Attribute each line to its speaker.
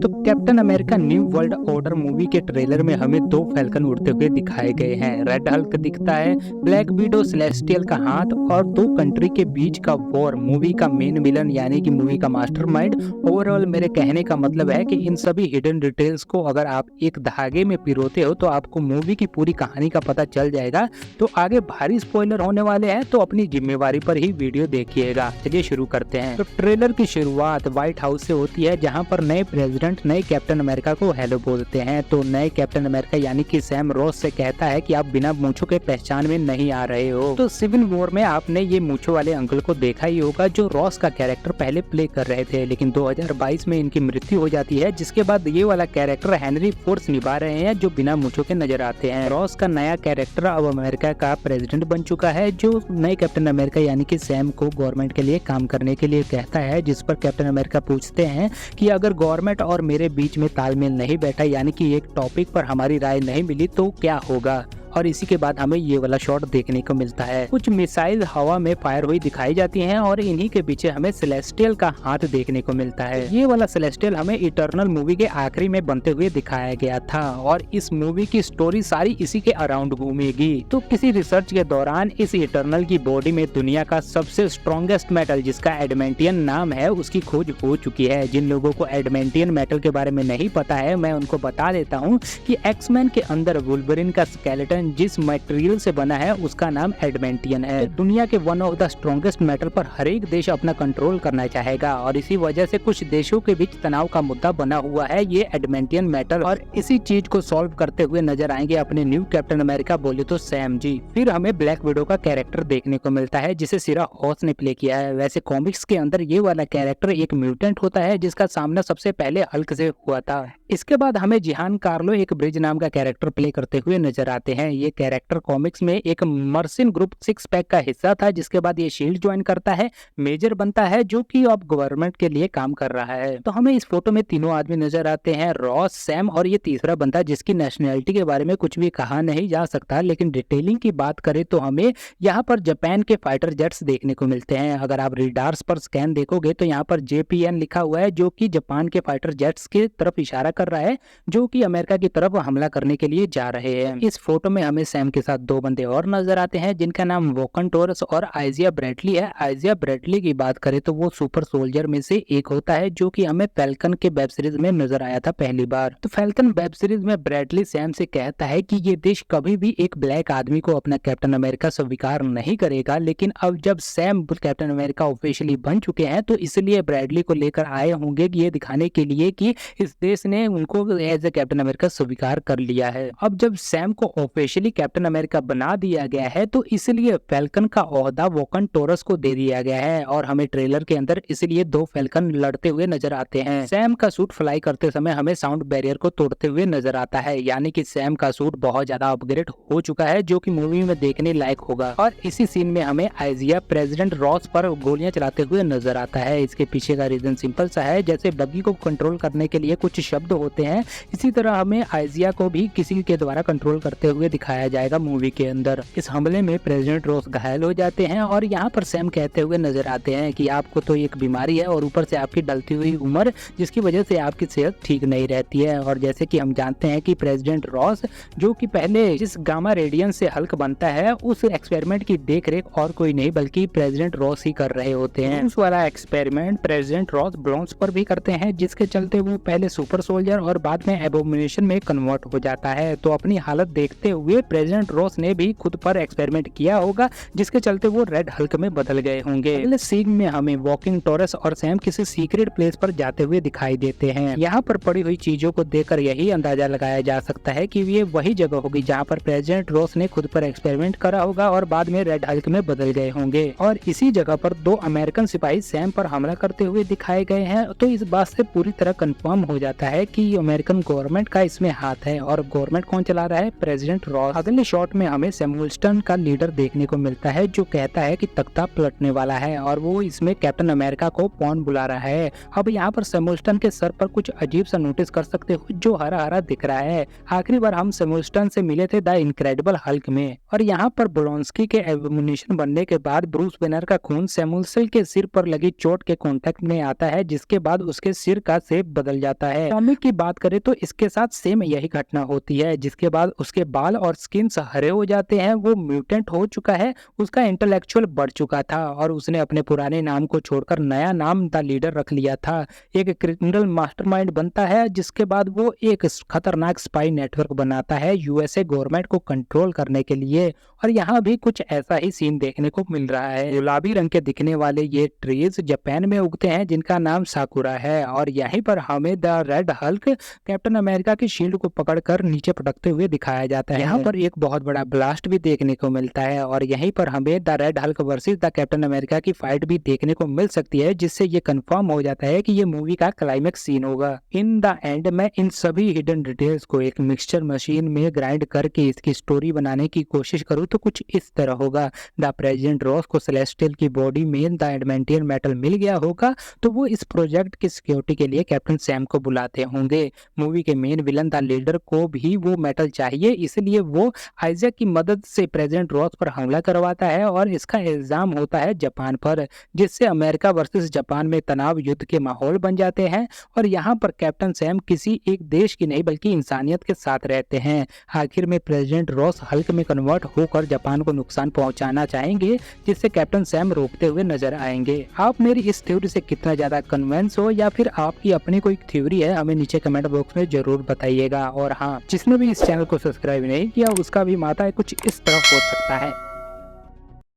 Speaker 1: तो captain America new world order movie के trailer में हमें दो फैल्कन उड़ते हुए दिखाए गए हैं। रेड हल्क दिखता है, ब्लैक विडो सेलेस्टियल का हाथ और दो कंट्री के बीच का वॉर मूवी का मेन विलन यानी कि मूवी का मास्टरमाइंड। ओवरऑल मेरे कहने का मतलब है कि इन सभी हिडन डिटेल्स को अगर आप एक धागे में पिरोते हो तो आपको मूवी की पूरी कहानी का पता चल जाएगा। तो आगे भारी स्पॉइलर होने वाले हैं, तो अपनी जिम्मेवारी पर ही वीडियो देखिएगा। चलिए शुरू करते हैं। तो ट्रेलर की शुरुआत व्हाइट हाउस से होती है, जहां पर नए प्रेसिडेंट नए कैप्टन अमेरिका को हेलो बोलते हैं। तो नए कैप्टन अमेरिका यानी कि सैम रॉस से कहता है कि आप बिना मूंछों के पहचान में नहीं आ रहे हो। तो सिविल वॉर में आपने ये मूंछों वाले अंकल को देखा ही होगा, जो रॉस का कैरेक्टर पहले प्ले कर रहे थे, लेकिन 2022 में इनकी मृत्यु हो जाती है, जिसके बाद ये वाला कैरेक्टर हेनरी फोर्स निभा रहे हैं, जो बिना मूंछों के नजर आते हैं। रॉस का नया कैरेक्टर अब अमेरिका का प्रेसिडेंट बन चुका है, जो नए कैप्टन अमेरिका यानी कि सैम को गवर्नमेंट के लिए काम करने के लिए कहता है, जिस पर कैप्टन अमेरिका पूछते हैं कि अगर गवर्नमेंट और मेरे बीच में तालमेल नहीं बैठा यानी कि एक टॉपिक पर हमारी राय नहीं मिली तो क्या होगा। और इसी के बाद हमें ये वाला शॉट देखने को मिलता है। कुछ मिसाइल हवा में फायर हुई दिखाई जाती हैं और इन्हीं के पीछे हमें सेलेस्टियल का हाथ देखने को मिलता है। ये वाला सेलेस्टियल हमें इटर्नल मूवी के आखिरी में बनते हुए दिखाया गया था और इस मूवी की स्टोरी सारी इसी के अराउंड घूमेगी। तो किसी रिसर्च के दौरान इस इटर्नल की बॉडी में दुनिया का सबसे स्ट्रॉन्गेस्ट मेटल जिसका एडमेंटियन नाम है उसकी खोज हो चुकी है। जिन लोगों को एडमेंटियन मेटल के बारे में नहीं पता है, मैं उनको बता देता हूँ कि एक्समैन के अंदर वुल्वरिन का स्केलेटन जिस मटेरियल से बना है उसका नाम एडमेंटियन है। दुनिया के one of the strongest metal पर हर एक देश अपना कंट्रोल करना चाहेगा और इसी वजह से कुछ देशों के बीच तनाव का मुद्दा बना हुआ है ये एडमेंटियन मेटल। और इसी चीज को सॉल्व करते हुए नजर आएंगे अपने न्यू कैप्टन अमेरिका बोले तो सैम जी। फिर हमें ब्लैक विडो का कैरेक्टर देखने को मिलता है, जिसे सिरा हॉस ने प्ले किया है। वैसे कॉमिक्स के अंदर ये वाला कैरेक्टर एक म्यूटेंट होता है, जिसका सामना सबसे पहले हल्क से हुआ था। इसके बाद हमें जिहान कार्लो एक ब्रिज नाम का कैरेक्टर प्ले करते हुए नजर आते हैं। ये कैरेक्टर कॉमिक्स में एक मर्सिन ग्रुप 6 पैक का हिस्सा था, जिसके बाद ये शील्ड ज्वाइन करता है, मेजर बनता है, जो कि अब गवर्नमेंट के लिए काम कर रहा है। तो हमें इस फोटो में तीनों आदमी नजर आते हैं, रॉस, सैम और ये तीसरा बंदा जिसकी नेशनैलिटी के बारे में कुछ भी कहा नहीं जा सकता, लेकिन डिटेलिंग की बात करें तो हमें यहाँ पर जापान के फाइटर जेट्स देखने को मिलते हैं। अगर आप रेडार्स पर स्कैन देखोगे तो यहाँ पर JPN लिखा हुआ है, जो कि जापान के फाइटर जेट्स की तरफ इशारा कर रहा है, जो कि अमेरिका की तरफ हमला करने के लिए जा रहे हैं। इस फोटो में हमें सैम के साथ दो बंदे और नजर आते हैं, जिनका नाम वोकन टोरस और आइजिया ब्रेडली है। आइजिया ब्रेडली की बात करें तो वो सुपर सोल्जर में से एक होता है, जो कि हमें फैल्कन के वेब सीरीज में नजर आया था पहली बार। तो फैल्कन वेब सीरीज में ब्रेडली सैम से कहता है कि ये देश कभी भी एक ब्लैक आदमी को अपना कैप्टन अमेरिका स्वीकार नहीं करेगा, लेकिन अब जब सैम कैप्टन अमेरिका ऑफिशियली बन चुके हैं तो इसलिए ब्रेडली को लेकर आए होंगे ये दिखाने के लिए कि इस देश ने उनको एज ए कैप्टन अमेरिका स्वीकार कर लिया है। अब जब सैम को ऑफिशियली कैप्टन अमेरिका बना दिया गया है तो इसलिए फैल्कन का ओहदा वोकन टोरस को दे दिया गया है और हमें ट्रेलर के अंदर इसलिए दो फैल्कन लड़ते हुए नजर आते हैं। सैम का सूट फ्लाई करते समय हमें साउंड बैरियर को तोड़ते हुए नजर आता है, यानी कि सैम का सूट बहुत ज्यादा अपग्रेड हो चुका है, जो कि मूवी में देखने लायक होगा। और इसी सीन में हमें आइजिया प्रेसिडेंट रॉस पर गोलियां चलाते हुए नजर आता है। इसके पीछे का रीजन सिंपल सा है, जैसे बग्गी को कंट्रोल करने के लिए कुछ शब्द होते हैं, इसी तरह हमें आइजिया को भी किसी के द्वारा कंट्रोल करते हुए दिखाया जाएगा मूवी के अंदर। इस हमले में प्रेसिडेंट रॉस घायल हो जाते हैं और यहाँ पर सैम कहते हुए नजर आते हैं कि आपको तो एक बीमारी है और ऊपर से आपकी डलती हुई उम्र, जिसकी वजह से आपकी सेहत ठीक नहीं रहती है। और जैसे कि हम जानते हैं कि प्रेसिडेंट रॉस, जो कि पहले जिस गामा रेडियन से हल्क बनता है, उस एक्सपेरिमेंट की देखरेख और कोई नहीं बल्कि प्रेसिडेंट रॉस ही कर रहे होते हैं। उस वाला एक्सपेरिमेंट प्रेसिडेंट रॉस ब्रॉन्ज पर भी करते हैं, जिसके चलते वो पहले सुपर सोल्जर और बाद में एबोमिनेशन में कन्वर्ट हो जाता है। तो अपनी हालत देखते हुए प्रेसिडेंट रॉस ने भी खुद पर एक्सपेरिमेंट किया होगा, जिसके चलते वो रेड हल्क में बदल गए होंगे। अगले सीन में हमें वॉकिंग टोरस और सैम किसी सीक्रेट प्लेस पर जाते हुए दिखाई देते हैं। यहाँ पर पड़ी हुई चीजों को देखकर यही अंदाजा लगाया जा सकता है कि ये वही जगह होगी जहाँ पर प्रेसिडेंट रॉस ने खुद पर एक्सपेरिमेंट करा होगा और बाद में रेड हल्क में बदल गए होंगे। और इसी जगह पर दो अमेरिकन सिपाही सैम पर हमला करते हुए दिखाए गए हैं। तो इस बात से पूरी तरह कंफर्म हो जाता है कि अमेरिकन गवर्नमेंट का इसमें हाथ है। और गवर्नमेंट कौन चला रहा है? President Ross. अगले शॉट में हमें सैमुअल्सन का लीडर देखने को मिलता है जो कहता है कि तख्ता पलटने वाला है और वो इसमें कैप्टन अमेरिका को पॉन बुला रहा है। अब यहाँ पर सैमुअल्सन के सर पर कुछ अजीब सा नोटिस कर सकते हो जो हरा हरा दिख रहा है। आखिरी बार हम सैमुअल्सन से मिले थे द इनक्रेडिबल हल्क में, और यहाँ पर ब्रोंस्की के एमुनिशन बनने के बाद ब्रूस बैनर का खून सैमुअल्सन के सिर पर लगी चोट के कांटेक्ट में आता है, जिसके बाद उसके सिर का शेप बदल जाता है। कॉमिक की बात करें तो इसके साथ सेम यही घटना होती है, जिसके बाद उसके बाल और स्किन हरे हो जाते हैं। वो म्यूटेंट हो चुका है, उसका इंटेलेक्चुअल बढ़ चुका था और उसने अपने पुराने नाम को छोड़कर नया नाम द लीडर रख लिया था। एक क्रिमिनल मास्टरमाइंड बनता है, जिसके बाद वो एक खतरनाक स्पाई नेटवर्क बनाता है यूएसए गवर्नमेंट को कंट्रोल करने के लिए। और यहाँ भी कुछ ऐसा ही सीन देखने को मिल रहा है। गुलाबी रंग के दिखने वाले ये ट्रीज जापान में उगते हैं जिनका नाम साकुरा है, और यहीं पर हमें the red Hulk captain America की शील्ड को पकड़कर नीचे पटकते हुए दिखाया जाता है। यहाँ पर एक बहुत बड़ा ब्लास्ट भी देखने को मिलता है और यहीं पर हमें the red Hulk versus the captain America की फाइट भी देखने को मिल सकती है, जिससे ये कंफर्म हो जाता है कि ये मूवी का क्लाइमेक्स सीन होगा। इन द एंड मैं इन सभी हिडन डिटेल्स को एक मिक्सचर मशीन में ग्राइंड करके इसकी स्टोरी बनाने की कोशिश करूँ तो कुछ इस तरह होगा। द प्रेसिडेंट रॉस को सेलेस्टियल की बॉडी में द एडमेंटियन मेटल मिल गया होगा, तो वो इस प्रोजेक्ट की सिक्योरिटी के लिए कैप्टन सैम को बुलाते होंगे। मूवी के मेन विलन द लीडर को भी वो मेटल चाहिए, इसलिए वो आइजैक की मदद से प्रेसिडेंट रॉस पर हमला करवाता है और इसका इल्जाम होता है जापान पर, जिससे अमेरिका वर्सेस जापान में तनाव युद्ध के माहौल बन जाते हैं। और यहाँ पर कैप्टन सैम किसी एक देश की नहीं बल्कि इंसानियत के साथ रहते हैं। आखिर में प्रेसिडेंट रॉस हल्क में कन्वर्ट होकर जापान को नुकसान पहुंचाना चाहेंगे, जिससे कैप्टन सैम रोकते हुए नजर आएंगे। आप मेरी इस थ्योरी से कितना ज्यादा कन्विंस हो या फिर आपकी अपनी कोई थ्योरी है, हमें नीचे कमेंट बॉक्स में जरूर बताइएगा। और हाँ, जिसने भी इस चैनल को सब्सक्राइब नहीं किया उसका भी माता है कुछ इस तरह हो सकता है।